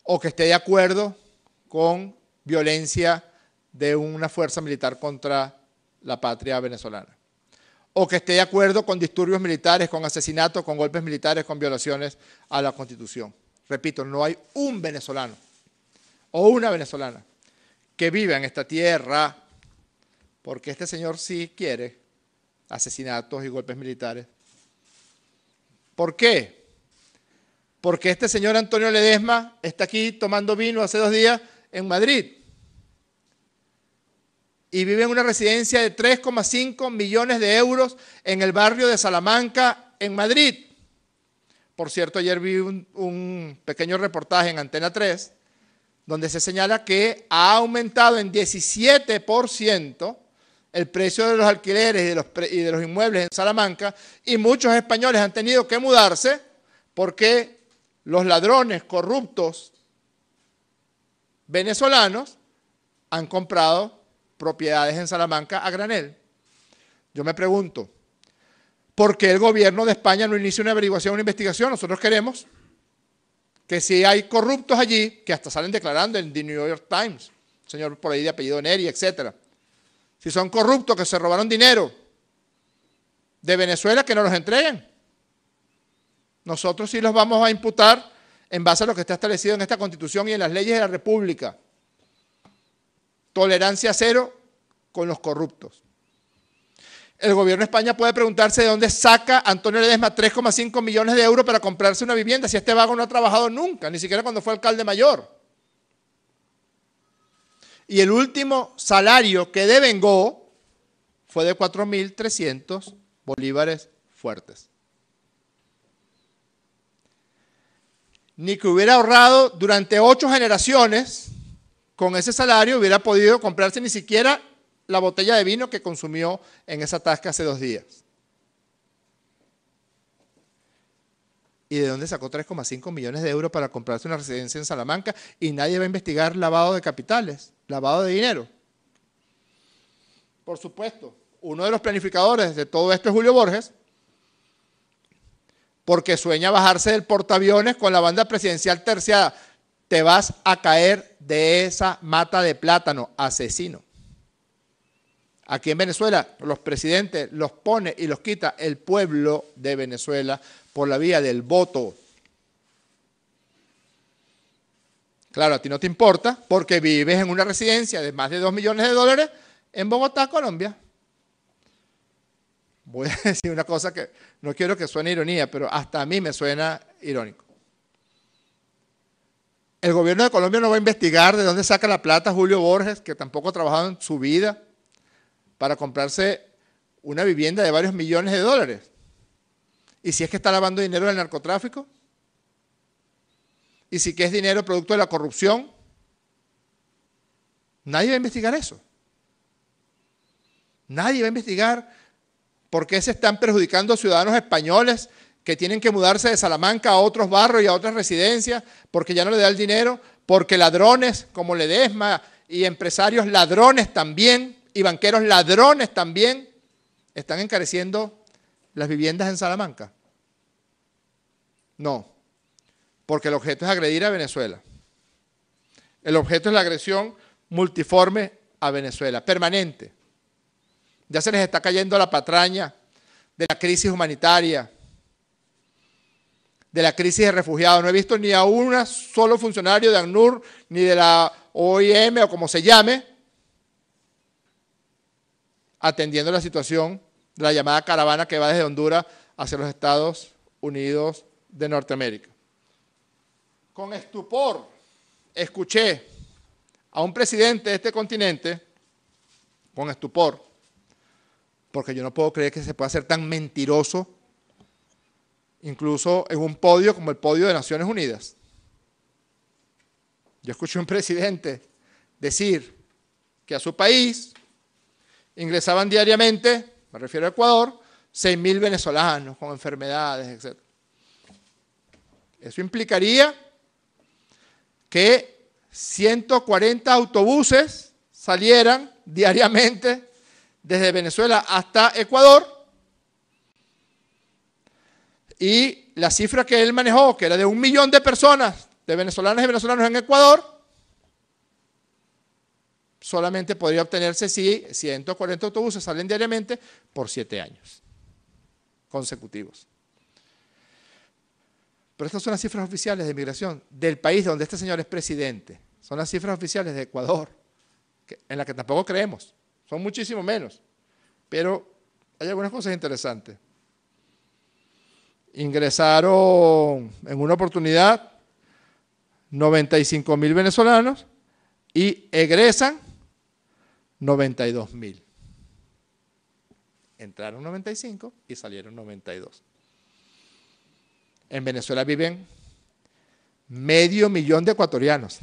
o que esté de acuerdo con violencia de una fuerza militar contra la patria venezolana, o que esté de acuerdo con disturbios militares, con asesinatos, con golpes militares, con violaciones a la Constitución. Repito, no hay un venezolano o una venezolana que viva en esta tierra, porque este señor sí quiere asesinatos y golpes militares. ¿Por qué? Porque este señor Antonio Ledesma está aquí tomando vino hace 2 días en Madrid y vive en una residencia de 3,5 millones de euros en el barrio de Salamanca, en Madrid. Por cierto, ayer vi un pequeño reportaje en Antena 3 donde se señala que ha aumentado en 17% el precio de los alquileres y de los inmuebles en Salamanca, y muchos españoles han tenido que mudarse porque los ladrones corruptos venezolanos han comprado propiedades en Salamanca a granel. Yo me pregunto, ¿por qué el gobierno de España no inicia una averiguación, una investigación? Nosotros queremos que si hay corruptos allí, que hasta salen declarando en The New York Times, señor por ahí de apellido Neri, etcétera. Si son corruptos que se robaron dinero de Venezuela, que nos los entreguen. Nosotros sí los vamos a imputar en base a lo que está establecido en esta Constitución y en las leyes de la República. Tolerancia cero con los corruptos. El gobierno de España puede preguntarse de dónde saca Antonio Ledesma 3,5 millones de euros para comprarse una vivienda si este vago no ha trabajado nunca, ni siquiera cuando fue alcalde mayor. Y el último salario que devengó fue de 4.300 bolívares fuertes. Ni que hubiera ahorrado durante 8 generaciones, con ese salario hubiera podido comprarse ni siquiera la botella de vino que consumió en esa tasca hace 2 días. ¿Y de dónde sacó 3,5 millones de euros para comprarse una residencia en Salamanca? Y nadie va a investigar lavado de capitales, lavado de dinero. Por supuesto, uno de los planificadores de todo esto es Julio Borges, porque sueña bajarse del portaaviones con la banda presidencial terciada. Te vas a caer de esa mata de plátano, asesino. Aquí en Venezuela los presidentes los pone y los quita el pueblo de Venezuela por la vía del voto. Claro, a ti no te importa porque vives en una residencia de más de 2 millones de dólares en Bogotá, Colombia. Voy a decir una cosa que no quiero que suene ironía, pero hasta a mí me suena irónico. El gobierno de Colombia no va a investigar de dónde saca la plata Julio Borges, que tampoco ha trabajado en su vida, para comprarse una vivienda de varios millones de dólares. ¿Y si es que está lavando dinero del narcotráfico? ¿Y si que es dinero producto de la corrupción? Nadie va a investigar eso. Nadie va a investigar por qué se están perjudicando ciudadanos españoles que tienen que mudarse de Salamanca a otros barrios y a otras residencias porque ya no le da el dinero, porque ladrones como Ledesma y empresarios ladrones también, y banqueros ladrones también están encareciendo las viviendas en Salamanca. No, porque el objeto es agredir a Venezuela. El objeto es la agresión multiforme a Venezuela, permanente. Ya se les está cayendo la patraña de la crisis humanitaria, de la crisis de refugiados. No he visto ni a un solo funcionario de ACNUR, ni de la OIM o como se llame, atendiendo la situación de la llamada caravana que va desde Honduras hacia los Estados Unidos de Norteamérica. Con estupor escuché a un presidente de este continente, con estupor, porque yo no puedo creer que se pueda ser tan mentiroso, incluso en un podio como el podio de Naciones Unidas. Yo escuché a un presidente decir que a su país ingresaban diariamente, me refiero a Ecuador, 6.000 venezolanos con enfermedades, etc. Eso implicaría que 140 autobuses salieran diariamente desde Venezuela hasta Ecuador, y la cifra que él manejó, que era de 1 millón de personas de venezolanas y venezolanos en Ecuador solamente podría obtenerse si 140 autobuses salen diariamente por 7 años consecutivos. Pero estas son las cifras oficiales de migración del país donde este señor es presidente. Son las cifras oficiales de Ecuador, en las que tampoco creemos. Son muchísimo menos. Pero hay algunas cosas interesantes. Ingresaron en una oportunidad 95.000 venezolanos y egresan 92.000. Entraron 95 y salieron 92. En Venezuela viven 500.000 de ecuatorianos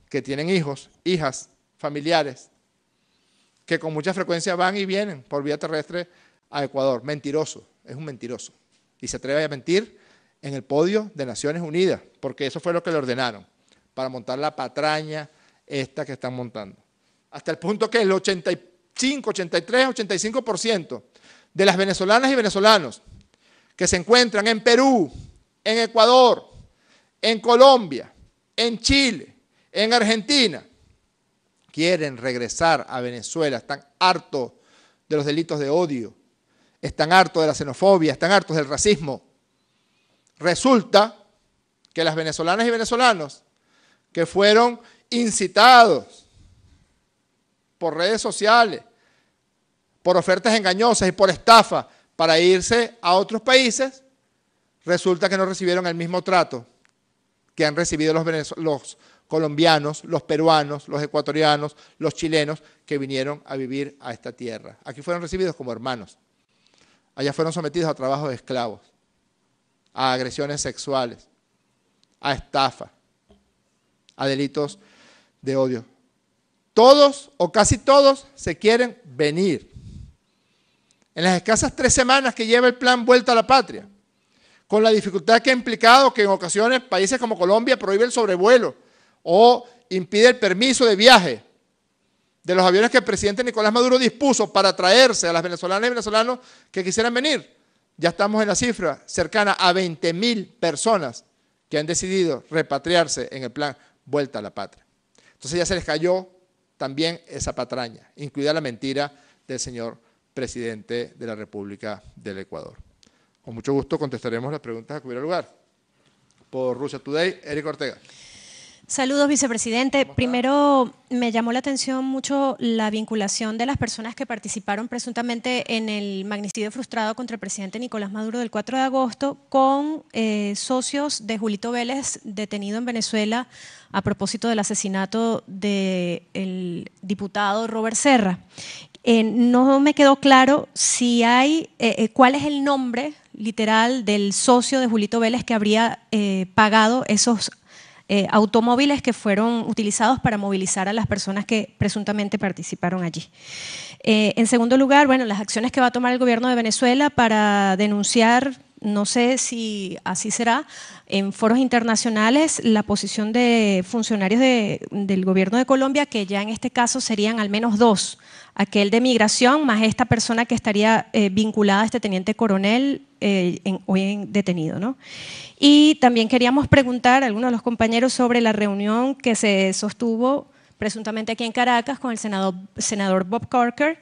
que tienen hijos, hijas, familiares, que con mucha frecuencia van y vienen por vía terrestre a Ecuador. Mentiroso, es un mentiroso. Y se atreve a mentir en el podio de Naciones Unidas, porque eso fue lo que le ordenaron, para montar la patraña esta que están montando. Hasta el punto que el 85, 83, 85% de las venezolanas y venezolanos que se encuentran en Perú, en Ecuador, en Colombia, en Chile, en Argentina, quieren regresar a Venezuela, están hartos de los delitos de odio, están hartos de la xenofobia, están hartos del racismo. Resulta que las venezolanas y venezolanos que fueron incitados por redes sociales, por ofertas engañosas y por estafa para irse a otros países, resulta que no recibieron el mismo trato que han recibido los colombianos, los peruanos, los ecuatorianos, los chilenos que vinieron a vivir a esta tierra. Aquí fueron recibidos como hermanos. Allá fueron sometidos a trabajos de esclavos, a agresiones sexuales, a estafa, a delitos de odio. Todos o casi todos se quieren venir. En las escasas 3 semanas que lleva el plan Vuelta a la Patria, con la dificultad que ha implicado que en ocasiones países como Colombia prohíben el sobrevuelo o impide el permiso de viaje de los aviones que el presidente Nicolás Maduro dispuso para traerse a las venezolanas y venezolanos que quisieran venir. Ya estamos en la cifra cercana a 20.000 personas que han decidido repatriarse en el plan Vuelta a la Patria. Entonces ya se les cayó también esa patraña, incluida la mentira del señor presidente de la República del Ecuador. Con mucho gusto contestaremos las preguntas que hubiera lugar. Por Russia Today, Eric Ortega. Saludos, vicepresidente. Primero, me llamó la atención mucho la vinculación de las personas que participaron presuntamente en el magnicidio frustrado contra el presidente Nicolás Maduro del 4 de agosto con socios de Julito Vélez, detenido en Venezuela a propósito del asesinato del diputado Robert Serra. No me quedó claro si hay, cuál es el nombre literal del socio de Julito Vélez que habría pagado esos automóviles que fueron utilizados para movilizar a las personas que presuntamente participaron allí. En segundo lugar, bueno, las acciones que va a tomar el gobierno de Venezuela para denunciar, no sé si así será, en foros internacionales la posición de funcionarios del gobierno de Colombia, que ya en este caso serían al menos 2, aquel de migración más esta persona que estaría vinculada a este teniente coronel hoy detenido, ¿no? Y también queríamos preguntar a algunos de los compañeros sobre la reunión que se sostuvo presuntamente aquí en Caracas con el senador Bob Corker,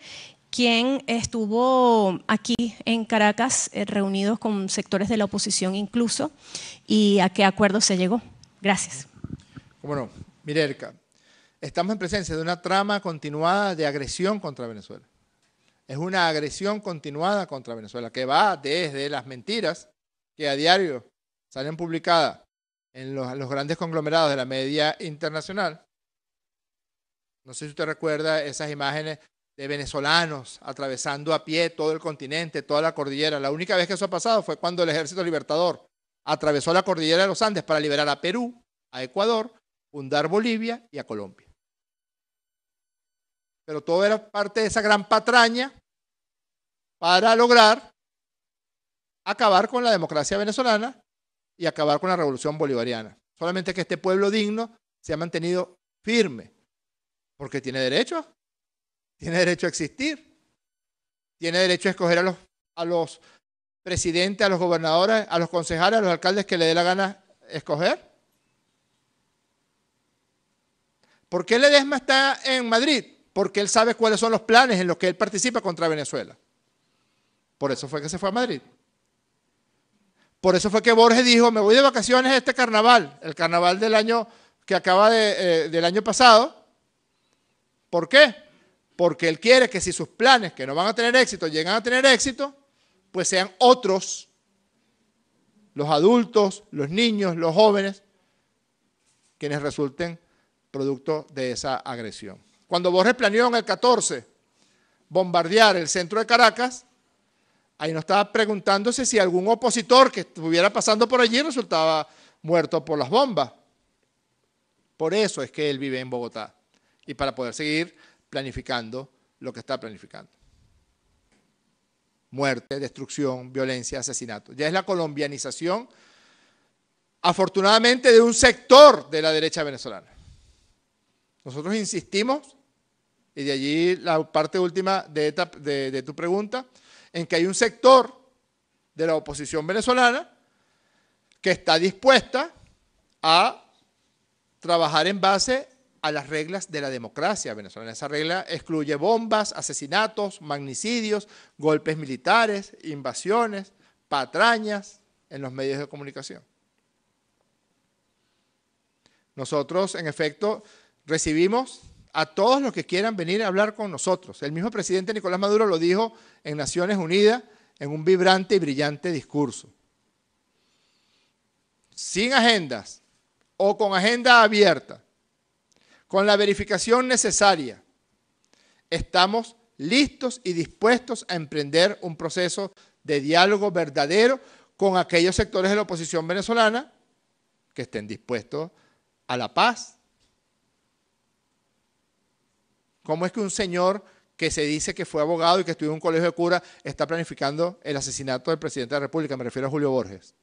quien estuvo aquí en Caracas reunidos con sectores de la oposición incluso, y a qué acuerdo se llegó. Gracias. Cómo no. Mire, Erika, estamos en presencia de una trama continuada de agresión contra Venezuela. Es una agresión continuada contra Venezuela que va desde las mentiras que a diario salen publicadas en los grandes conglomerados de la media internacional. No sé si usted recuerda esas imágenes de venezolanos atravesando a pie todo el continente, toda la cordillera. La única vez que eso ha pasado fue cuando el Ejército Libertador atravesó la cordillera de los Andes para liberar a Perú, a Ecuador, fundar Bolivia y a Colombia. Pero todo era parte de esa gran patraña para lograr acabar con la democracia venezolana y acabar con la revolución bolivariana. Solamente que este pueblo digno se ha mantenido firme, porque tiene derecho a existir, tiene derecho a escoger a los presidentes, a los gobernadores, a los concejales, a los alcaldes que le dé la gana escoger? ¿Por qué Ledesma está en Madrid? Porque él sabe cuáles son los planes en los que él participa contra Venezuela. Por eso fue que se fue a Madrid. Por eso fue que Borges dijo, me voy de vacaciones este carnaval, el carnaval del año que acaba del año pasado. ¿Por qué? Porque él quiere que si sus planes, que no van a tener éxito, llegan a tener éxito, pues sean otros, los adultos, los niños, los jóvenes, quienes resulten producto de esa agresión. Cuando Borges planeó en el 14 bombardear el centro de Caracas, ahí no estaba preguntándose si algún opositor que estuviera pasando por allí resultaba muerto por las bombas. Por eso es que él vive en Bogotá y para poder seguir planificando lo que está planificando. Muerte, destrucción, violencia, asesinato. Ya es la colombianización, afortunadamente, de un sector de la derecha venezolana. Nosotros insistimos, y de allí la parte última de tu pregunta, en que hay un sector de la oposición venezolana que está dispuesta a trabajar en base a las reglas de la democracia venezolana. Esa regla excluye bombas, asesinatos, magnicidios, golpes militares, invasiones, patrañas en los medios de comunicación. Nosotros, en efecto, recibimos a todos los que quieran venir a hablar con nosotros. El mismo presidente Nicolás Maduro lo dijo en Naciones Unidas en un vibrante y brillante discurso. Sin agendas o con agenda abierta, con la verificación necesaria, estamos listos y dispuestos a emprender un proceso de diálogo verdadero con aquellos sectores de la oposición venezolana que estén dispuestos a la paz. ¿Cómo es que un señor que se dice que fue abogado y que estudió en un colegio de cura está planificando el asesinato del presidente de la República? Me refiero a Julio Borges.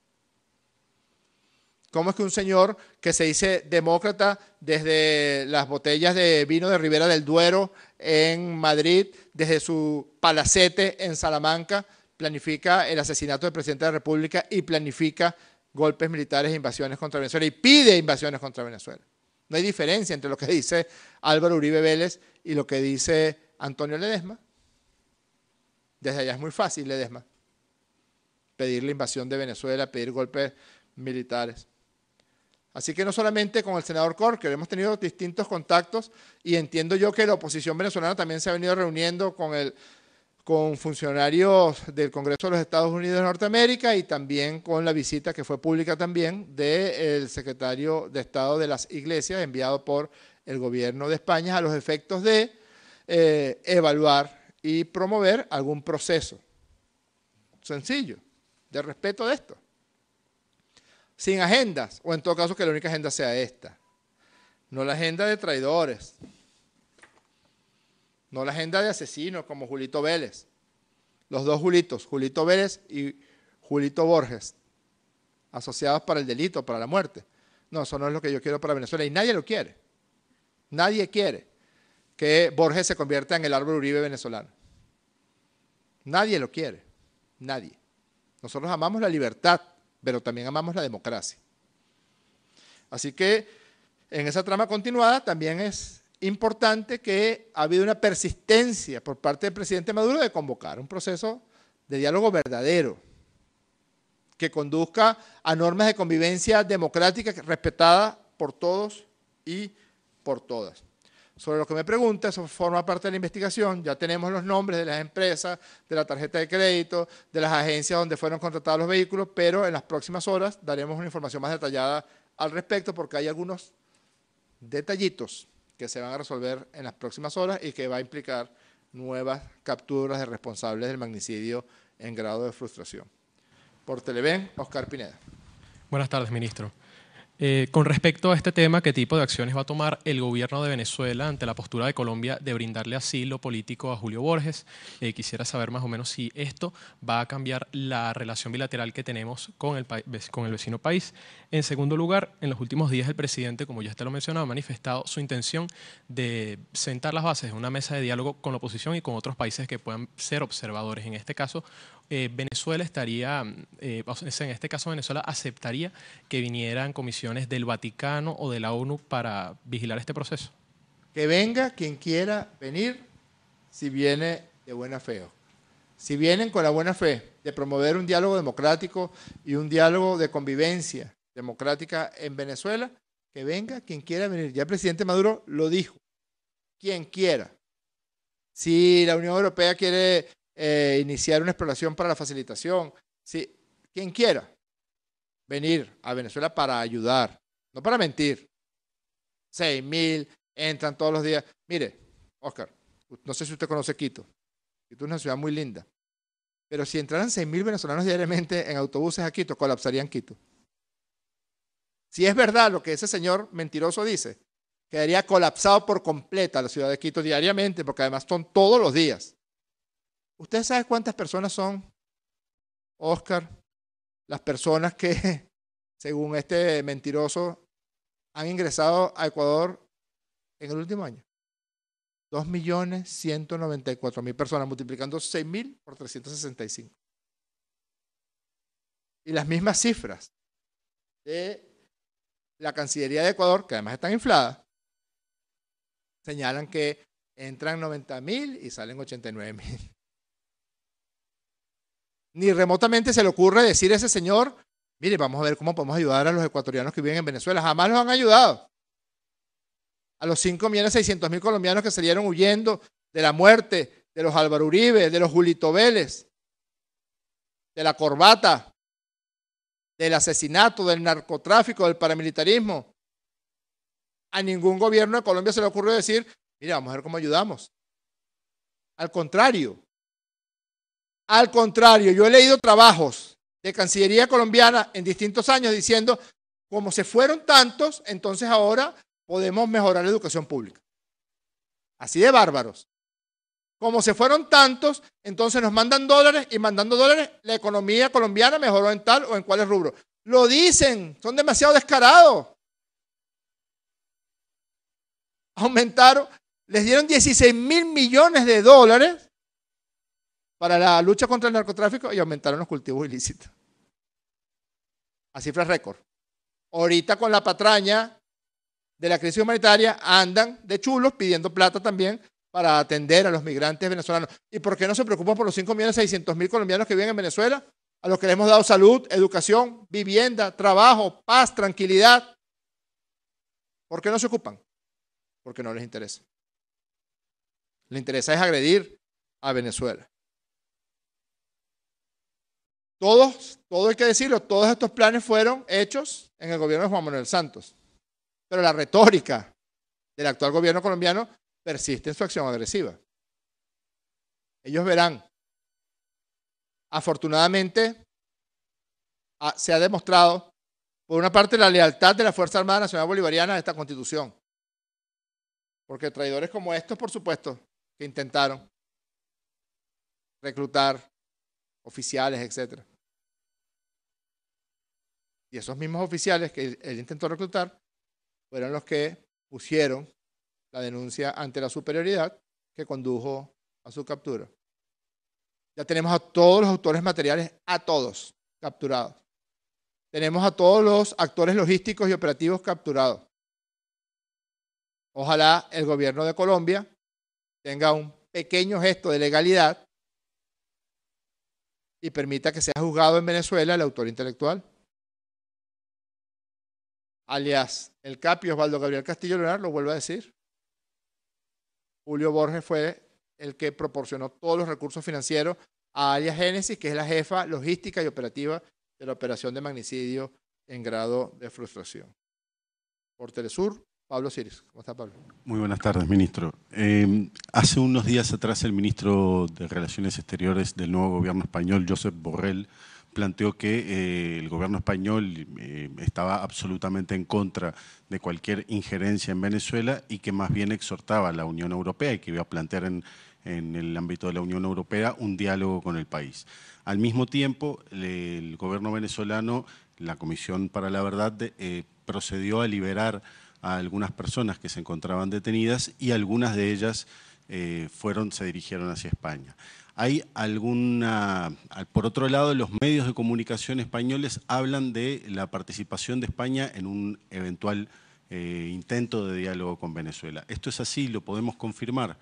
¿Cómo es que un señor que se dice demócrata desde las botellas de vino de Ribera del Duero en Madrid, desde su palacete en Salamanca, planifica el asesinato del presidente de la República y planifica golpes militares e invasiones contra Venezuela y pide invasiones contra Venezuela? No hay diferencia entre lo que dice Álvaro Uribe Vélez y lo que dice Antonio Ledesma. Desde allá es muy fácil, Ledesma, pedir la invasión de Venezuela, pedir golpes militares. Así que no solamente con el senador Corr, que hemos tenido distintos contactos y entiendo yo que la oposición venezolana también se ha venido reuniendo con funcionarios del Congreso de los Estados Unidos de Norteamérica y también con la visita que fue pública también del secretario de Estado de las Iglesias enviado por el gobierno de España a los efectos de evaluar y promover algún proceso sencillo de respeto de esto. Sin agendas, o en todo caso que la única agenda sea esta. No la agenda de traidores, no la agenda de asesinos como Julito Vélez. Los dos Julitos, Julito Vélez y Julito Borges, asociados para el delito, para la muerte. No, eso no es lo que yo quiero para Venezuela y nadie lo quiere. Nadie quiere que Borges se convierta en el Álvaro Uribe venezolano. Nadie lo quiere, nadie. Nosotros amamos la libertad, pero también amamos la democracia. Así que en esa trama continuada también es importante que ha habido una persistencia por parte del presidente Maduro de convocar un proceso de diálogo verdadero que conduzca a normas de convivencia democrática respetadas por todos y por todas. Sobre lo que me pregunta, eso forma parte de la investigación, ya tenemos los nombres de las empresas, de la tarjeta de crédito, de las agencias donde fueron contratados los vehículos, pero en las próximas horas daremos una información más detallada al respecto porque hay algunos detallitos que se van a resolver en las próximas horas y que va a implicar nuevas capturas de responsables del magnicidio en grado de frustración. Por Televen, Oscar Pineda. Buenas tardes, ministro. Con respecto a este tema, ¿qué tipo de acciones va a tomar el gobierno de Venezuela ante la postura de Colombia de brindarle asilo político a Julio Borges? Quisiera saber más o menos si esto va a cambiar la relación bilateral que tenemos con el vecino país. En segundo lugar, en los últimos días el presidente, como ya usted lo mencionaba, ha manifestado su intención de sentar las bases de una mesa de diálogo con la oposición y con otros países que puedan ser observadores. En este caso, Venezuela estaría, o sea, en este caso Venezuela aceptaría que vinieran comisiones del Vaticano o de la ONU para vigilar este proceso. Que venga quien quiera venir, si viene de buena fe. Si vienen con la buena fe de promover un diálogo democrático y un diálogo de convivencia democrática en Venezuela, que venga quien quiera venir. Ya el presidente Maduro lo dijo, quien quiera. Si la Unión Europea quiere iniciar una exploración para la facilitación, si quien quiera venir a Venezuela para ayudar, no para mentir. 6.000 entran todos los días. Mire, Oscar, no sé si usted conoce Quito. Quito es una ciudad muy linda. Pero si entraran 6.000 venezolanos diariamente en autobuses a Quito, colapsarían Quito. Si es verdad lo que ese señor mentiroso dice, quedaría colapsado por completa la ciudad de Quito diariamente, porque además son todos los días. ¿Usted sabe cuántas personas son, Oscar, las personas que, según este mentiroso, han ingresado a Ecuador en el último año? 2.194.000 personas, multiplicando 6.000 por 365. Y las mismas cifras de la Cancillería de Ecuador, que además están infladas, señalan que entran 90.000 y salen 89.000. Ni remotamente se le ocurre decir a ese señor, mire, vamos a ver cómo podemos ayudar a los ecuatorianos que viven en Venezuela. Jamás los han ayudado. A los 5.600.000 colombianos que salieron huyendo de la muerte, de los Álvaro Uribe, de los Julito Vélez, de la corbata, del asesinato, del narcotráfico, del paramilitarismo. A ningún gobierno de Colombia se le ocurrió decir, mira, vamos a ver cómo ayudamos. Al contrario, yo he leído trabajos de Cancillería colombiana en distintos años diciendo, como se fueron tantos, entonces ahora podemos mejorar la educación pública. Así de bárbaros. Como se fueron tantos, entonces nos mandan dólares y mandando dólares la economía colombiana mejoró en tal o en cuáles rubros. Lo dicen, son demasiado descarados. Aumentaron, les dieron 16.000 millones de dólares para la lucha contra el narcotráfico y aumentaron los cultivos ilícitos. A cifras récord. Ahorita con la patraña de la crisis humanitaria andan de chulos pidiendo plata también para atender a los migrantes venezolanos. ¿Y por qué no se preocupan por los 5.600.000 colombianos que viven en Venezuela? A los que les hemos dado salud, educación, vivienda, trabajo, paz, tranquilidad. ¿Por qué no se ocupan? Porque no les interesa. Les interesa es agredir a Venezuela. Todo hay que decirlo, todos estos planes fueron hechos en el gobierno de Juan Manuel Santos. Pero la retórica del actual gobierno colombiano persiste en su acción agresiva. Ellos verán. Afortunadamente, se ha demostrado, por una parte, la lealtad de la Fuerza Armada Nacional Bolivariana a esta Constitución. Porque traidores como estos, por supuesto, que intentaron reclutar oficiales, etc. Y esos mismos oficiales que él intentó reclutar fueron los que pusieron la denuncia ante la superioridad que condujo a su captura. Ya tenemos a todos los autores materiales, a todos capturados. Tenemos a todos los actores logísticos y operativos capturados. Ojalá el gobierno de Colombia tenga un pequeño gesto de legalidad y permita que sea juzgado en Venezuela el autor intelectual, alias el Capi Osvaldo Gabriel Castillo Leonard, lo vuelvo a decir. Julio Borges fue el que proporcionó todos los recursos financieros a alias Génesis, que es la jefa logística y operativa de la operación de magnicidio en grado de frustración. Por Telesur, Pablo Siris. ¿Cómo está, Pablo? Muy buenas tardes, ministro. Hace unos días atrás el ministro de Relaciones Exteriores del nuevo gobierno español, Josep Borrell, planteó que el gobierno español estaba absolutamente en contra de cualquier injerencia en Venezuela y que más bien exhortaba a la Unión Europea y que iba a plantear en el ámbito de la Unión Europea un diálogo con el país. Al mismo tiempo, el gobierno venezolano, la Comisión para la Verdad, procedió a liberar a algunas personas que se encontraban detenidas y algunas de ellas se dirigieron hacia España. Hay por otro lado, los medios de comunicación españoles hablan de la participación de España en un eventual intento de diálogo con Venezuela. ¿Esto es así? ¿Lo podemos confirmar?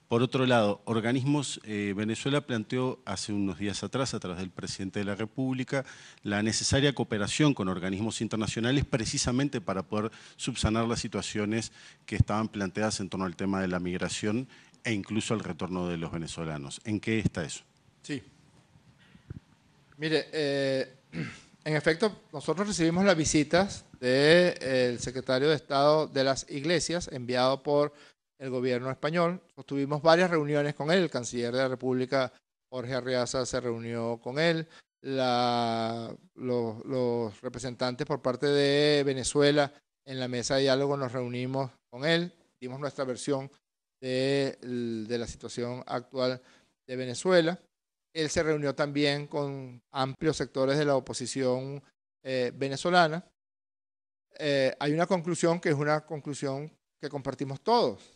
Por otro lado, Venezuela planteó hace unos días atrás, a través del presidente de la República, la necesaria cooperación con organismos internacionales precisamente para poder subsanar las situaciones que estaban planteadas en torno al tema de la migración e incluso al retorno de los venezolanos. ¿En qué está eso? Sí. Mire, en efecto, nosotros recibimos las visitas del secretario de Estado de las Iglesias, enviado por el gobierno español. Tuvimos varias reuniones con él, el canciller de la República, Jorge Arriaza, se reunió con él, los representantes por parte de Venezuela en la mesa de diálogo nos reunimos con él, dimos nuestra versión de la situación actual de Venezuela. Él se reunió también con amplios sectores de la oposición venezolana. Hay una conclusión que es una conclusión que compartimos todos.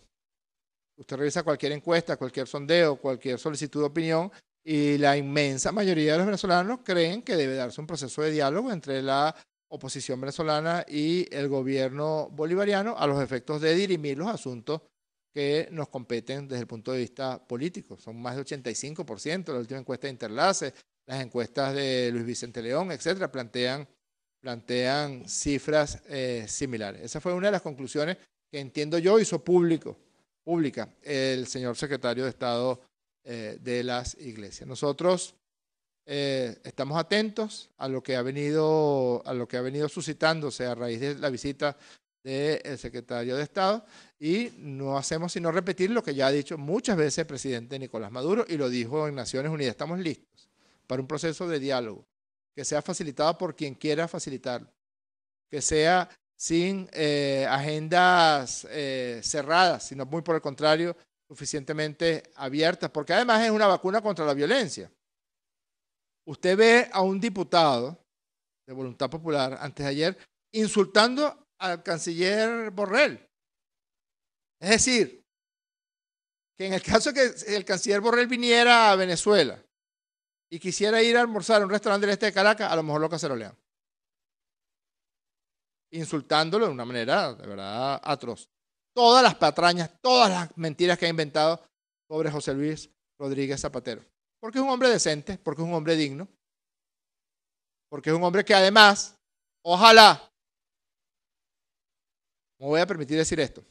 Usted revisa cualquier encuesta, cualquier sondeo, cualquier solicitud de opinión y la inmensa mayoría de los venezolanos creen que debe darse un proceso de diálogo entre la oposición venezolana y el gobierno bolivariano a los efectos de dirimir los asuntos que nos competen desde el punto de vista político. Son más de 85%, la última encuesta de Interlace, las encuestas de Luis Vicente León, etcétera, plantean cifras similares. Esa fue una de las conclusiones que entiendo yo hizo pública el señor secretario de Estado de las Iglesias. Nosotros estamos atentos a lo que ha venido suscitándose a raíz de la visita del secretario de Estado y no hacemos sino repetir lo que ya ha dicho muchas veces el presidente Nicolás Maduro y lo dijo en Naciones Unidas. Estamos listos para un proceso de diálogo que sea facilitado por quien quiera facilitarlo, que sea sin agendas cerradas, sino muy por el contrario, suficientemente abiertas, porque además es una vacuna contra la violencia. Usted ve a un diputado de Voluntad Popular antes de ayer insultando al canciller Borrell. Es decir, que en el caso de que el canciller Borrell viniera a Venezuela y quisiera ir a almorzar a un restaurante del este de Caracas, a lo mejor lo cacerolean. Insultándolo de una manera de verdad atroz. Todas las patrañas, todas las mentiras que ha inventado sobre José Luis Rodríguez Zapatero. Porque es un hombre decente, porque es un hombre digno, porque es un hombre que además, ojalá, me voy a permitir decir esto,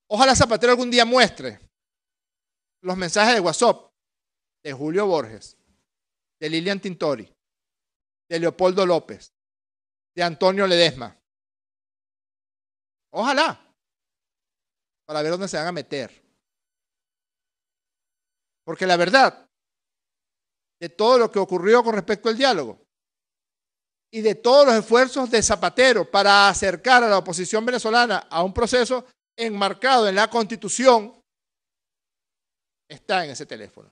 ojalá Zapatero algún día muestre los mensajes de WhatsApp de Julio Borges, de Lilian Tintori, de Leopoldo López, de Antonio Ledesma. Ojalá, para ver dónde se van a meter. Porque la verdad de todo lo que ocurrió con respecto al diálogo y de todos los esfuerzos de Zapatero para acercar a la oposición venezolana a un proceso enmarcado en la Constitución, está en ese teléfono.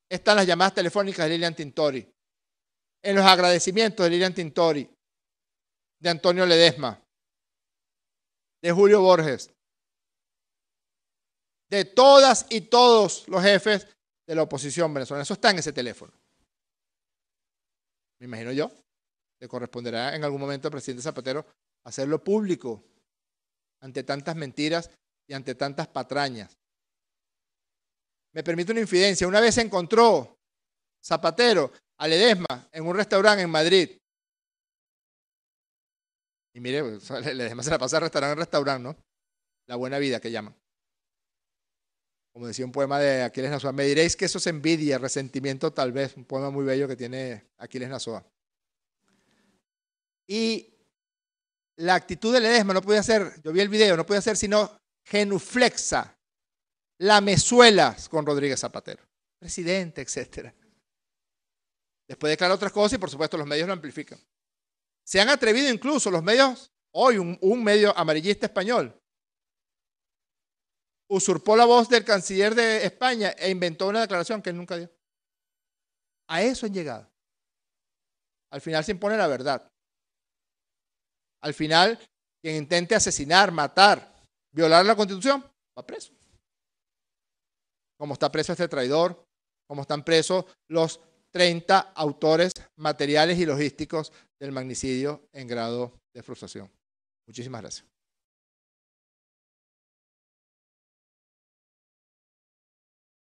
Están las llamadas telefónicas de Lilian Tintori, en los agradecimientos de Lilian Tintori, de Antonio Ledesma, de Julio Borges, de todas y todos los jefes de la oposición venezolana. Eso está en ese teléfono. Me imagino yo, le corresponderá en algún momento al presidente Zapatero hacerlo público ante tantas mentiras y ante tantas patrañas. Me permite una infidencia. Una vez se encontró Zapatero a Ledesma en un restaurante en Madrid. Y mire, Ledesma se la pasa de restaurante en restaurante, ¿no? La buena vida que llaman. Como decía un poema de Aquiles Nazoa, me diréis que eso es envidia, resentimiento tal vez, un poema muy bello que tiene Aquiles Nazoa. Y la actitud de Ledesma no podía ser, yo vi el video, no podía ser sino genuflexa, lamezuelas con Rodríguez Zapatero, presidente, etcétera. Después declara otras cosas y por supuesto los medios lo amplifican. Se han atrevido incluso los medios, hoy un medio amarillista español, usurpó la voz del canciller de España e inventó una declaración que él nunca dio. A eso han llegado. Al final se impone la verdad. Al final, quien intente asesinar, matar, violar la Constitución, va preso. Como está preso este traidor, como están presos los 30 autores materiales y logísticos del magnicidio en grado de frustración. Muchísimas gracias.